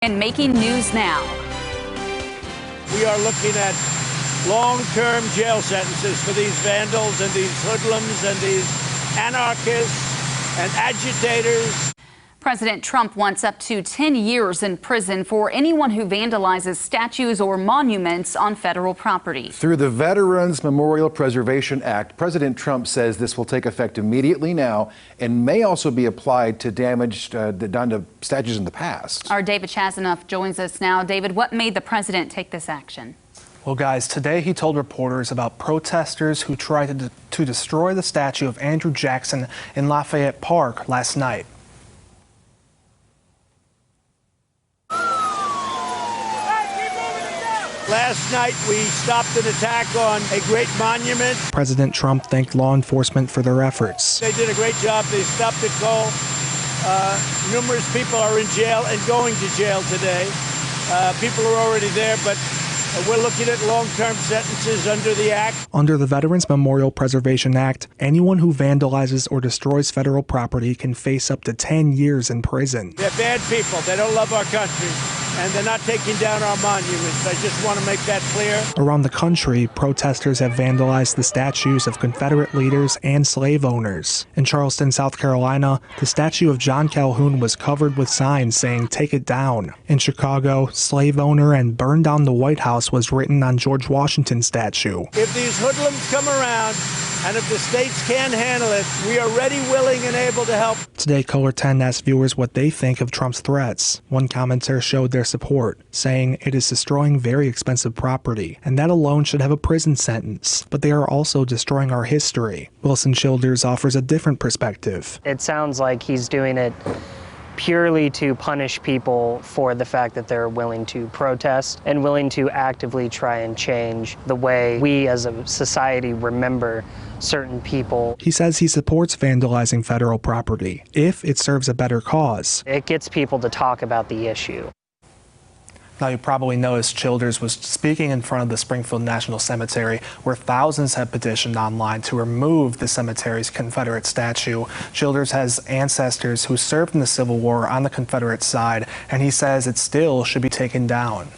And making news now. We are looking at long-term jail sentences for these vandals and these hoodlums and these anarchists and agitators. President Trump wants up to 10 years in prison for anyone who vandalizes statues or monuments on federal property. Through the Veterans Memorial Preservation Act, President Trump says this will take effect immediately now and may also be applied to damage done to statues in the past. Our David Chazanoff joins us now. David, what made the president take this action? Well, guys, today he told reporters about protesters who tried to destroy the statue of Andrew Jackson in Lafayette Park last night. Last night, we stopped an attack on a great monument. President Trump thanked law enforcement for their efforts. They did a great job. They stopped it cold. Numerous people are in jail and going to jail today. People are already there, but we're looking at long-term sentences under the act. Under the Veterans Memorial Preservation Act, anyone who vandalizes or destroys federal property can face up to 10 years in prison. They're bad people. They don't love our country, and they're not taking down our monuments. I just want to make that clear. Around the country, protesters have vandalized the statues of Confederate leaders and slave owners. In Charleston, South Carolina, the statue of John Calhoun was covered with signs saying, "Take it down." In Chicago, "Slave owner" and "Burn down the White House" was written on George Washington's statue. If these hoodlums come around, and if the states can't handle it, we are ready, willing, and able to help. Today, Color 10 asked viewers what they think of Trump's threats. One commenter showed their support, saying it is destroying very expensive property, and that alone should have a prison sentence. But they are also destroying our history. Wilson Childers offers a different perspective. It sounds like he's doing it purely to punish people for the fact that they're willing to protest and willing to actively try and change the way we as a society remember certain people. He says he supports vandalizing federal property if it serves a better cause. It gets people to talk about the issue. Now, you probably noticed Childers was speaking in front of the Springfield National Cemetery, where thousands have petitioned online to remove the cemetery's Confederate statue. Childers has ancestors who served in the Civil War on the Confederate side, and he says it still should be taken down.